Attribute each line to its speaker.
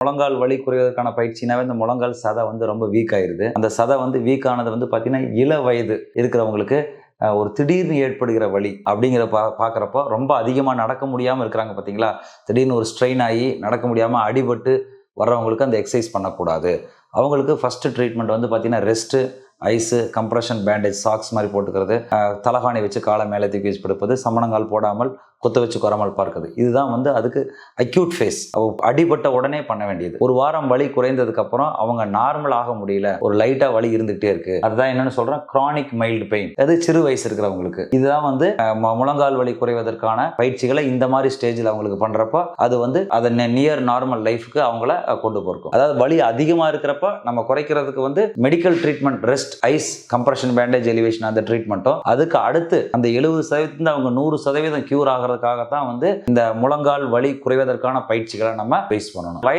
Speaker 1: முழங்கால் வலி குறைவதற்கான பயிற்சினாவே இந்த முழங்கால் சதை ரொம்ப வீக் ஆயிருது. அந்த சதை வீக் ஆனது பார்த்தீங்கன்னா இள வயது இருக்கிறவங்களுக்கு ஒரு திடீர்னு ஏற்படுகிற வலி அப்படிங்கிற பார்க்குறப்போ ரொம்ப அதிகமாக நடக்க முடியாமல் இருக்கிறாங்க பார்த்தீங்களா. திடீர்னு ஒரு ஸ்ட்ரெயின் ஆகி நடக்க முடியாமல் அடிபட்டு வர்றவங்களுக்கு அந்த எக்ஸசைஸ் பண்ணக்கூடாது. அவங்களுக்கு ஃபஸ்ட்டு ட்ரீட்மெண்ட் பார்த்தீங்கன்னா rest, ice, compression bandage, socks மாதிரி போட்டுக்கிறது, தலகாணி வச்சு காலை மேலே தூக்கி வச்சு படுப்பது, சமணங்கால் போடாமல் குத்த வச்சு குறாமல் பார்க்குறது. இதுதான் அதுக்கு அக்யூட் ஃபேஸ். அடிபட்ட உடனே பண்ண வேண்டியது. ஒரு வாரம் வலி குறைந்ததுக்கப்புறம் அவங்க நார்மல் ஆக முடியல, ஒரு லைட்டாக வலி இருந்துகிட்டே இருக்கு, அதுதான் என்னன்னு சொல்கிறேன் க்ரானிக் மைல்டு பெயின். அது சிறு வயசு இருக்கிறவங்களுக்கு. இதுதான் முழங்கால் வலி குறைவதற்கான பயிற்சிகளை இந்த மாதிரி ஸ்டேஜில் அவங்களுக்கு பண்ணுறப்போ அது அதை நியர் நார்மல் லைஃபுக்கு அவங்கள கொண்டு போயிருக்கும். அதாவது வலி அதிகமாக இருக்கிறப்ப நம்ம குறைக்கிறதுக்கு medical treatment, rest, ice, compression bandage, elevation, அந்த ட்ரீட்மெண்ட்டும் அதுக்கு அடுத்து அந்த 70% அவங்க 100% கியூர் ஆகிறதுக்காகத்தான் இந்த முழங்கால் வலி குறைவதற்கான பயிற்சிகளை நம்ம பேஸ் பண்ணணும்.